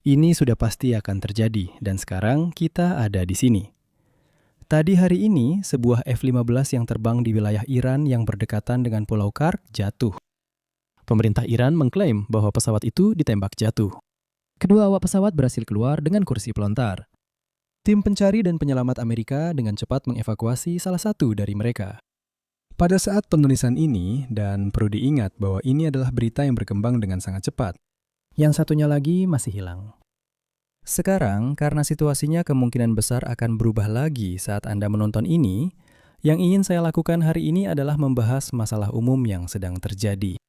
Ini sudah pasti akan terjadi, dan sekarang kita ada di sini. Tadi hari ini, sebuah F-15 yang terbang di wilayah Iran yang berdekatan dengan Pulau Kark jatuh. Pemerintah Iran mengklaim bahwa pesawat itu ditembak jatuh. Kedua awak pesawat berhasil keluar dengan kursi pelontar. Tim pencari dan penyelamat Amerika dengan cepat mengevakuasi salah satu dari mereka. Pada saat penulisan ini, dan perlu diingat bahwa ini adalah berita yang berkembang dengan sangat cepat, yang satunya lagi masih hilang. Sekarang, karena situasinya kemungkinan besar akan berubah lagi saat Anda menonton ini, yang ingin saya lakukan hari ini adalah membahas masalah umum yang sedang terjadi.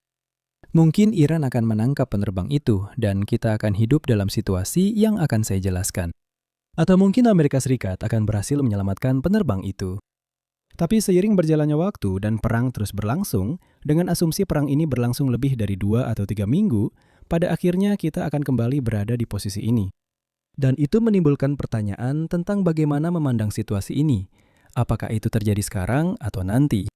Mungkin Iran akan menangkap penerbang itu, dan kita akan hidup dalam situasi yang akan saya jelaskan. Atau mungkin Amerika Serikat akan berhasil menyelamatkan penerbang itu. Tapi seiring berjalannya waktu dan perang terus berlangsung, dengan asumsi perang ini berlangsung lebih dari 2 atau 3 minggu, pada akhirnya kita akan kembali berada di posisi ini. Dan itu menimbulkan pertanyaan tentang bagaimana memandang situasi ini. Apakah itu terjadi sekarang atau nanti?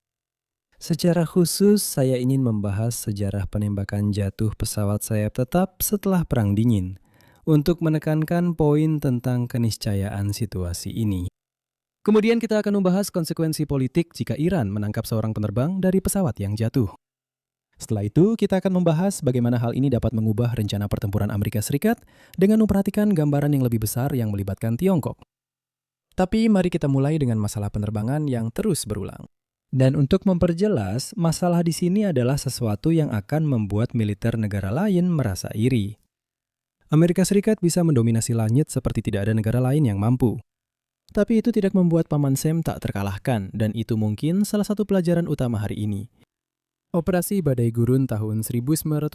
Secara khusus, saya ingin membahas sejarah penembakan jatuh pesawat sayap tetap setelah Perang Dingin, untuk menekankan poin tentang keniscayaan situasi ini. Kemudian kita akan membahas konsekuensi politik jika Iran menangkap seorang penerbang dari pesawat yang jatuh. Setelah itu, kita akan membahas bagaimana hal ini dapat mengubah rencana pertempuran Amerika Serikat dengan memperhatikan gambaran yang lebih besar yang melibatkan Tiongkok. Tapi mari kita mulai dengan masalah penerbangan yang terus berulang. Dan untuk memperjelas, masalah di sini adalah sesuatu yang akan membuat militer negara lain merasa iri. Amerika Serikat bisa mendominasi langit seperti tidak ada negara lain yang mampu. Tapi itu tidak membuat Paman Sam tak terkalahkan, dan itu mungkin salah satu pelajaran utama hari ini. Operasi Badai Gurun tahun 1991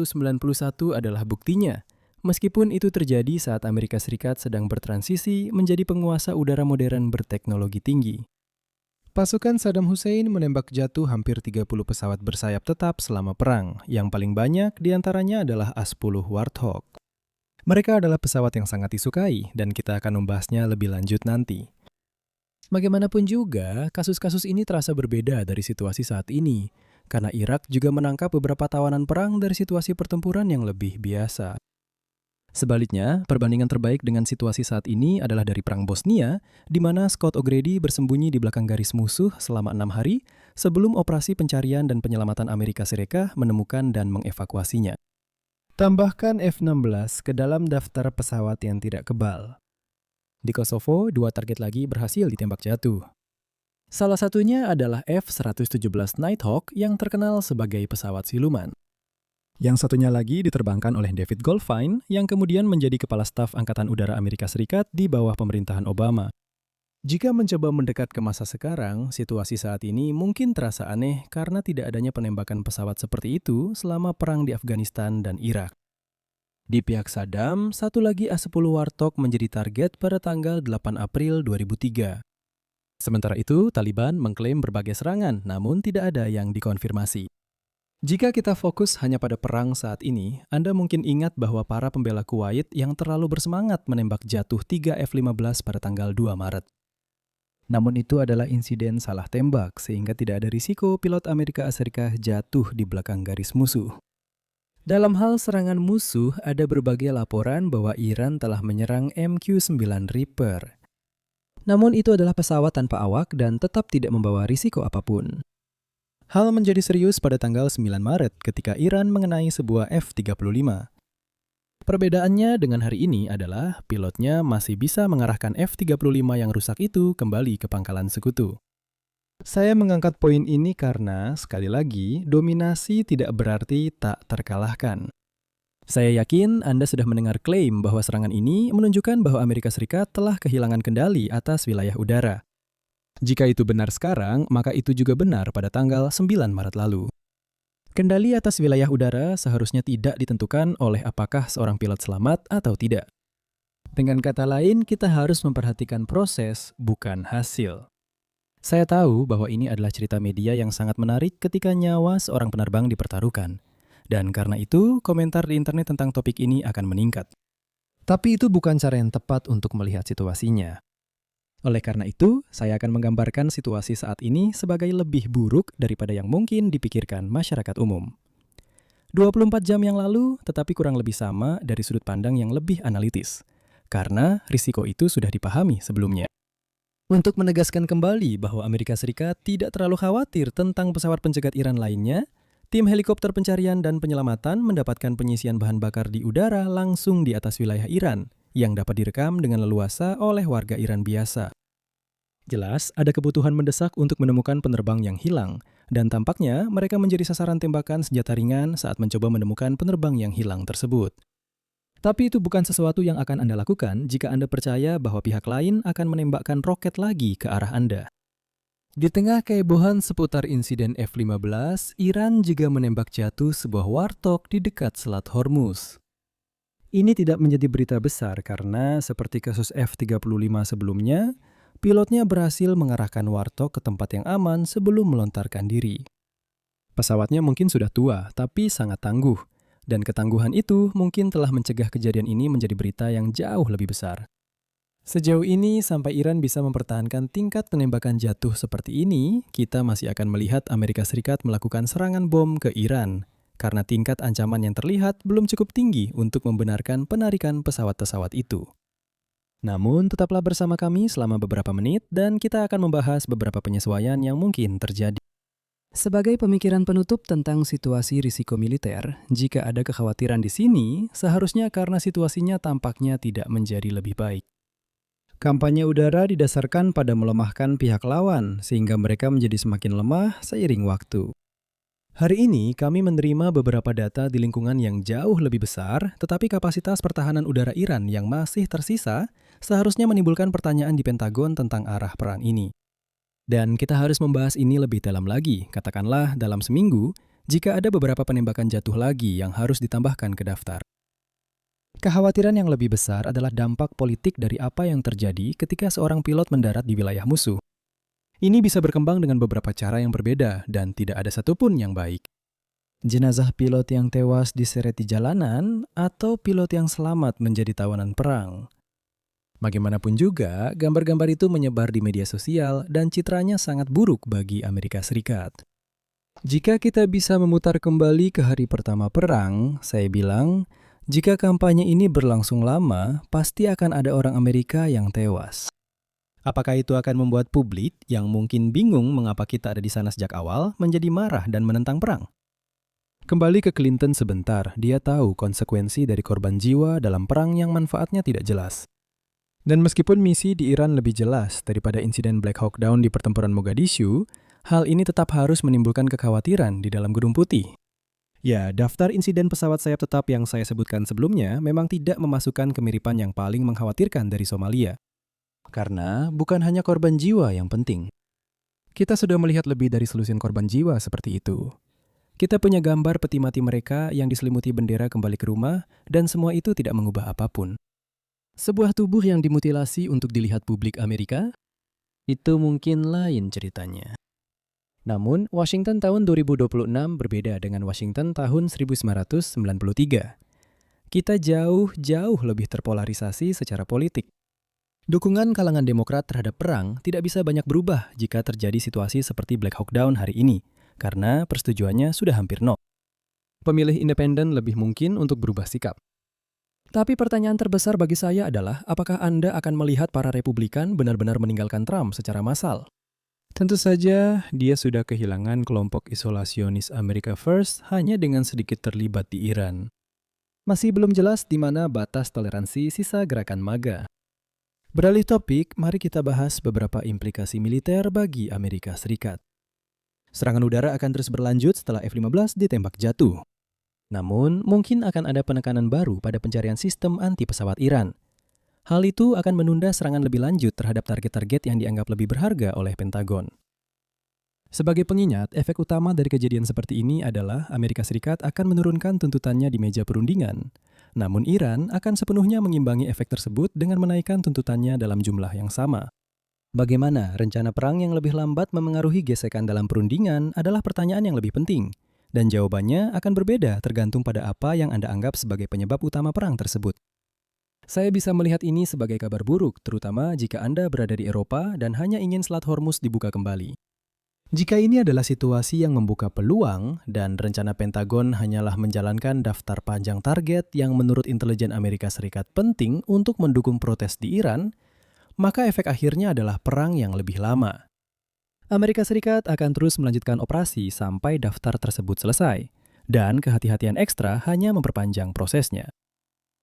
adalah buktinya, meskipun itu terjadi saat Amerika Serikat sedang bertransisi menjadi penguasa udara modern berteknologi tinggi. Pasukan Saddam Hussein menembak jatuh hampir 30 pesawat bersayap tetap selama perang, yang paling banyak diantaranya adalah A-10 Warthog. Mereka adalah pesawat yang sangat disukai, dan kita akan membahasnya lebih lanjut nanti. Bagaimanapun juga, kasus-kasus ini terasa berbeda dari situasi saat ini, karena Irak juga menangkap beberapa tawanan perang dari situasi pertempuran yang lebih biasa. Sebaliknya, perbandingan terbaik dengan situasi saat ini adalah dari Perang Bosnia, di mana Scott O'Grady bersembunyi di belakang garis musuh selama 6 hari sebelum operasi pencarian dan penyelamatan Amerika Serikat menemukan dan mengevakuasinya. Tambahkan F-16 ke dalam daftar pesawat yang tidak kebal. Di Kosovo, 2 target lagi berhasil ditembak jatuh. Salah satunya adalah F-117 Nighthawk yang terkenal sebagai pesawat siluman. Yang satunya lagi diterbangkan oleh David Goldfein yang kemudian menjadi Kepala Staf Angkatan Udara Amerika Serikat di bawah pemerintahan Obama. Jika mencoba mendekat ke masa sekarang, situasi saat ini mungkin terasa aneh karena tidak adanya penembakan pesawat seperti itu selama perang di Afghanistan dan Irak. Di pihak Saddam, satu lagi A-10 Warthog menjadi target pada tanggal 8 April 2003. Sementara itu, Taliban mengklaim berbagai serangan, namun tidak ada yang dikonfirmasi. Jika kita fokus hanya pada perang saat ini, Anda mungkin ingat bahwa para pembela Kuwait yang terlalu bersemangat menembak jatuh 3 F-15 pada tanggal 2 Maret. Namun itu adalah insiden salah tembak, sehingga tidak ada risiko pilot Amerika Serikat jatuh di belakang garis musuh. Dalam hal serangan musuh, ada berbagai laporan bahwa Iran telah menyerang MQ-9 Reaper. Namun itu adalah pesawat tanpa awak dan tetap tidak membawa risiko apapun. Hal menjadi serius pada tanggal 9 Maret ketika Iran mengenai sebuah F-35. Perbedaannya dengan hari ini adalah pilotnya masih bisa mengarahkan F-35 yang rusak itu kembali ke pangkalan sekutu. Saya mengangkat poin ini karena, sekali lagi, dominasi tidak berarti tak terkalahkan. Saya yakin Anda sudah mendengar klaim bahwa serangan ini menunjukkan bahwa Amerika Serikat telah kehilangan kendali atas wilayah udara. Jika itu benar sekarang, maka itu juga benar pada tanggal 9 Maret lalu. Kendali atas wilayah udara seharusnya tidak ditentukan oleh apakah seorang pilot selamat atau tidak. Dengan kata lain, kita harus memperhatikan proses, bukan hasil. Saya tahu bahwa ini adalah cerita media yang sangat menarik ketika nyawa seorang penerbang dipertaruhkan. Dan karena itu, komentar di internet tentang topik ini akan meningkat. Tapi itu bukan cara yang tepat untuk melihat situasinya. Oleh karena itu, saya akan menggambarkan situasi saat ini sebagai lebih buruk daripada yang mungkin dipikirkan masyarakat umum. 24 jam yang lalu, tetapi kurang lebih sama dari sudut pandang yang lebih analitis. Karena risiko itu sudah dipahami sebelumnya. Untuk menegaskan kembali bahwa Amerika Serikat tidak terlalu khawatir tentang pesawat pencegat Iran lainnya, tim helikopter pencarian dan penyelamatan mendapatkan pengisian bahan bakar di udara langsung di atas wilayah Iran, yang dapat direkam dengan leluasa oleh warga Iran biasa. Jelas, ada kebutuhan mendesak untuk menemukan penerbang yang hilang, dan tampaknya mereka menjadi sasaran tembakan senjata ringan saat mencoba menemukan penerbang yang hilang tersebut. Tapi itu bukan sesuatu yang akan Anda lakukan jika Anda percaya bahwa pihak lain akan menembakkan roket lagi ke arah Anda. Di tengah kehebohan seputar insiden F-15, Iran juga menembak jatuh sebuah warthog di dekat Selat Hormuz. Ini tidak menjadi berita besar karena seperti kasus F-35 sebelumnya, pilotnya berhasil mengarahkan warthog ke tempat yang aman sebelum melontarkan diri. Pesawatnya mungkin sudah tua, tapi sangat tangguh. Dan ketangguhan itu mungkin telah mencegah kejadian ini menjadi berita yang jauh lebih besar. Sejauh ini, sampai Iran bisa mempertahankan tingkat penembakan jatuh seperti ini, kita masih akan melihat Amerika Serikat melakukan serangan bom ke Iran, karena tingkat ancaman yang terlihat belum cukup tinggi untuk membenarkan penarikan pesawat-pesawat itu. Namun, tetaplah bersama kami selama beberapa menit dan kita akan membahas beberapa penyesuaian yang mungkin terjadi. Sebagai pemikiran penutup tentang situasi risiko militer, jika ada kekhawatiran di sini, seharusnya karena situasinya tampaknya tidak menjadi lebih baik. Kampanye udara didasarkan pada melemahkan pihak lawan, sehingga mereka menjadi semakin lemah seiring waktu. Hari ini, kami menerima beberapa data di lingkungan yang jauh lebih besar, tetapi kapasitas pertahanan udara Iran yang masih tersisa seharusnya menimbulkan pertanyaan di Pentagon tentang arah perang ini. Dan kita harus membahas ini lebih dalam lagi, katakanlah dalam seminggu, jika ada beberapa penembakan jatuh lagi yang harus ditambahkan ke daftar. Kekhawatiran yang lebih besar adalah dampak politik dari apa yang terjadi ketika seorang pilot mendarat di wilayah musuh. Ini bisa berkembang dengan beberapa cara yang berbeda dan tidak ada satupun yang baik. Jenazah pilot yang tewas diseret di jalanan atau pilot yang selamat menjadi tawanan perang. Bagaimanapun juga, gambar-gambar itu menyebar di media sosial dan citranya sangat buruk bagi Amerika Serikat. Jika kita bisa memutar kembali ke hari pertama perang, saya bilang, jika kampanye ini berlangsung lama, pasti akan ada orang Amerika yang tewas. Apakah itu akan membuat publik yang mungkin bingung mengapa kita ada di sana sejak awal menjadi marah dan menentang perang? Kembali ke Clinton sebentar, dia tahu konsekuensi dari korban jiwa dalam perang yang manfaatnya tidak jelas. Dan meskipun misi di Iran lebih jelas daripada insiden Black Hawk Down di pertempuran Mogadishu, hal ini tetap harus menimbulkan kekhawatiran di dalam Gedung Putih. Ya, daftar insiden pesawat sayap tetap yang saya sebutkan sebelumnya memang tidak memasukkan kemiripan yang paling mengkhawatirkan dari Somalia. Karena bukan hanya korban jiwa yang penting. Kita sudah melihat lebih dari selusin korban jiwa seperti itu. Kita punya gambar peti mati mereka yang diselimuti bendera kembali ke rumah dan semua itu tidak mengubah apapun. Sebuah tubuh yang dimutilasi untuk dilihat publik Amerika? Itu mungkin lain ceritanya. Namun, Washington tahun 2026 berbeda dengan Washington tahun 1993. Kita jauh lebih terpolarisasi secara politik. Dukungan kalangan Demokrat terhadap perang tidak bisa banyak berubah jika terjadi situasi seperti Black Hawk Down hari ini, karena persetujuannya sudah hampir nol. Pemilih independen lebih mungkin untuk berubah sikap. Tapi pertanyaan terbesar bagi saya adalah, apakah Anda akan melihat para Republikan benar-benar meninggalkan Trump secara massal? Tentu saja, dia sudah kehilangan kelompok isolasionis America First hanya dengan sedikit terlibat di Iran. Masih belum jelas di mana batas toleransi sisa gerakan MAGA. Beralih topik, mari kita bahas beberapa implikasi militer bagi Amerika Serikat. Serangan udara akan terus berlanjut setelah F-15 ditembak jatuh. Namun, mungkin akan ada penekanan baru pada pencarian sistem anti-pesawat Iran. Hal itu akan menunda serangan lebih lanjut terhadap target-target yang dianggap lebih berharga oleh Pentagon. Sebagai pengingat, efek utama dari kejadian seperti ini adalah Amerika Serikat akan menurunkan tuntutannya di meja perundingan. Namun Iran akan sepenuhnya mengimbangi efek tersebut dengan menaikkan tuntutannya dalam jumlah yang sama. Bagaimana rencana perang yang lebih lambat memengaruhi gesekan dalam perundingan adalah pertanyaan yang lebih penting. Dan jawabannya akan berbeda tergantung pada apa yang Anda anggap sebagai penyebab utama perang tersebut. Saya bisa melihat ini sebagai kabar buruk, terutama jika Anda berada di Eropa dan hanya ingin Selat Hormuz dibuka kembali. Jika ini adalah situasi yang membuka peluang dan rencana Pentagon hanyalah menjalankan daftar panjang target yang menurut intelijen Amerika Serikat penting untuk mendukung protes di Iran, maka efek akhirnya adalah perang yang lebih lama. Amerika Serikat akan terus melanjutkan operasi sampai daftar tersebut selesai, dan kehati-hatian ekstra hanya memperpanjang prosesnya.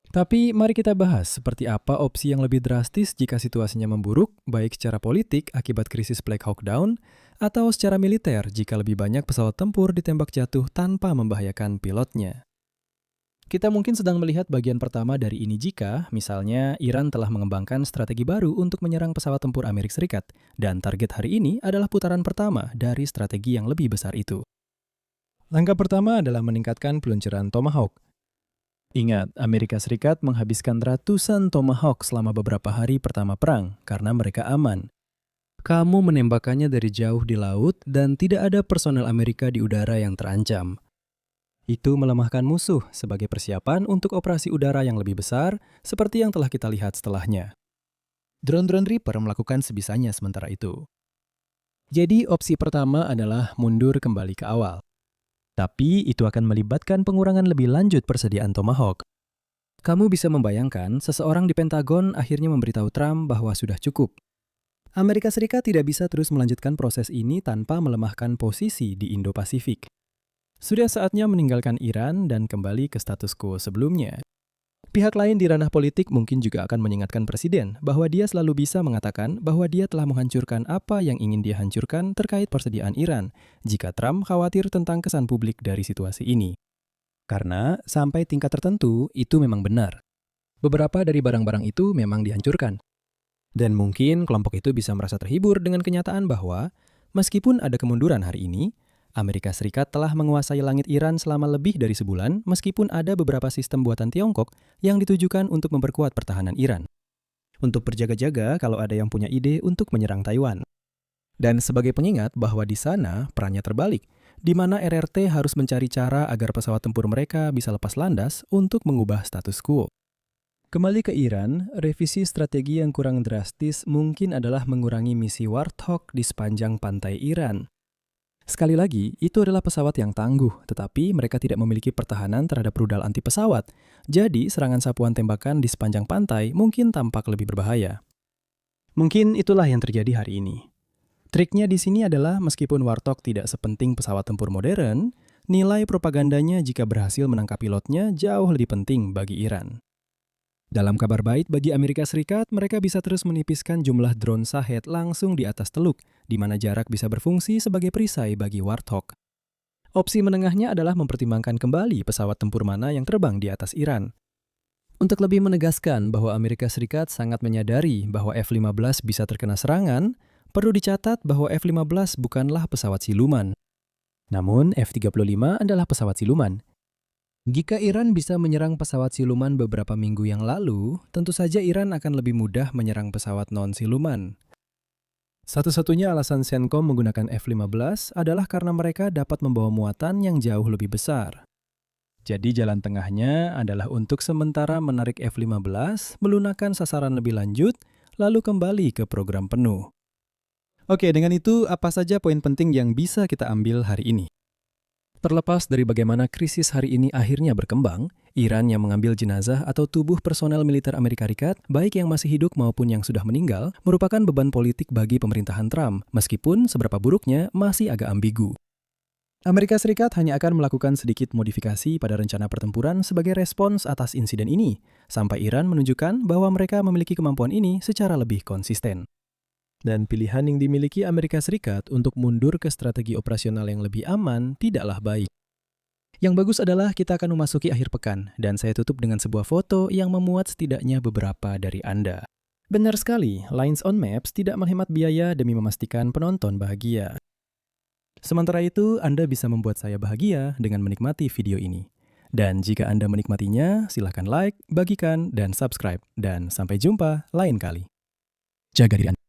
Tapi mari kita bahas seperti apa opsi yang lebih drastis jika situasinya memburuk, baik secara politik akibat krisis Black Hawk Down, atau secara militer jika lebih banyak pesawat tempur ditembak jatuh tanpa membahayakan pilotnya. Kita mungkin sedang melihat bagian pertama dari ini jika, misalnya, Iran telah mengembangkan strategi baru untuk menyerang pesawat tempur Amerika Serikat, dan target hari ini adalah putaran pertama dari strategi yang lebih besar itu. Langkah pertama adalah meningkatkan peluncuran Tomahawk. Ingat, Amerika Serikat menghabiskan ratusan Tomahawk selama beberapa hari pertama perang karena mereka aman. Kamu menembakkannya dari jauh di laut dan tidak ada personel Amerika di udara yang terancam. Itu melemahkan musuh sebagai persiapan untuk operasi udara yang lebih besar seperti yang telah kita lihat setelahnya. Drone-drone Reaper melakukan sebisanya sementara itu. Jadi opsi pertama adalah mundur kembali ke awal. Tapi itu akan melibatkan pengurangan lebih lanjut persediaan Tomahawk. Kamu bisa membayangkan seseorang di Pentagon akhirnya memberitahu Trump bahwa sudah cukup. Amerika Serikat tidak bisa terus melanjutkan proses ini tanpa melemahkan posisi di Indo-Pasifik. Sudah saatnya meninggalkan Iran dan kembali ke status quo sebelumnya. Pihak lain di ranah politik mungkin juga akan mengingatkan Presiden bahwa dia selalu bisa mengatakan bahwa dia telah menghancurkan apa yang ingin dia hancurkan terkait persediaan Iran jika Trump khawatir tentang kesan publik dari situasi ini. Karena sampai tingkat tertentu itu memang benar. Beberapa dari barang-barang itu memang dihancurkan. Dan mungkin kelompok itu bisa merasa terhibur dengan kenyataan bahwa meskipun ada kemunduran hari ini, Amerika Serikat telah menguasai langit Iran selama lebih dari sebulan meskipun ada beberapa sistem buatan Tiongkok yang ditujukan untuk memperkuat pertahanan Iran. Untuk berjaga-jaga kalau ada yang punya ide untuk menyerang Taiwan. Dan sebagai pengingat bahwa di sana perannya terbalik, di mana RRT harus mencari cara agar pesawat tempur mereka bisa lepas landas untuk mengubah status quo. Kembali ke Iran, revisi strategi yang kurang drastis mungkin adalah mengurangi misi Warthog di sepanjang pantai Iran. Sekali lagi, itu adalah pesawat yang tangguh, tetapi mereka tidak memiliki pertahanan terhadap rudal anti pesawat. Jadi, serangan sapuan tembakan di sepanjang pantai mungkin tampak lebih berbahaya. Mungkin itulah yang terjadi hari ini. Triknya di sini adalah meskipun Warthog tidak sepenting pesawat tempur modern, nilai propagandanya jika berhasil menangkap pilotnya jauh lebih penting bagi Iran. Dalam kabar baik bagi Amerika Serikat, mereka bisa terus menipiskan jumlah drone Shahed langsung di atas Teluk, di mana jarak bisa berfungsi sebagai perisai bagi Warthog. Opsi menengahnya adalah mempertimbangkan kembali pesawat tempur mana yang terbang di atas Iran. Untuk lebih menegaskan bahwa Amerika Serikat sangat menyadari bahwa F-15 bisa terkena serangan, perlu dicatat bahwa F-15 bukanlah pesawat siluman. Namun F-35 adalah pesawat siluman. Jika Iran bisa menyerang pesawat siluman beberapa minggu yang lalu, tentu saja Iran akan lebih mudah menyerang pesawat non-siluman. Satu-satunya alasan CENTCOM menggunakan F-15 adalah karena mereka dapat membawa muatan yang jauh lebih besar. Jadi jalan tengahnya adalah untuk sementara menarik F-15, melunakkan sasaran lebih lanjut, lalu kembali ke program penuh. Oke, dengan itu apa saja poin penting yang bisa kita ambil hari ini? Terlepas dari bagaimana krisis hari ini akhirnya berkembang, Iran yang mengambil jenazah atau tubuh personel militer Amerika Serikat, baik yang masih hidup maupun yang sudah meninggal, merupakan beban politik bagi pemerintahan Trump, meskipun seberapa buruknya masih agak ambigu. Amerika Serikat hanya akan melakukan sedikit modifikasi pada rencana pertempuran sebagai respons atas insiden ini, sampai Iran menunjukkan bahwa mereka memiliki kemampuan ini secara lebih konsisten. Dan pilihan yang dimiliki Amerika Serikat untuk mundur ke strategi operasional yang lebih aman tidaklah baik. Yang bagus adalah kita akan memasuki akhir pekan, dan saya tutup dengan sebuah foto yang memuat setidaknya beberapa dari Anda. Benar sekali, Lines on Maps tidak menghemat biaya demi memastikan penonton bahagia. Sementara itu, Anda bisa membuat saya bahagia dengan menikmati video ini. Dan jika Anda menikmatinya, silakan like, bagikan, dan subscribe. Dan sampai jumpa lain kali. Jaga diri Anda.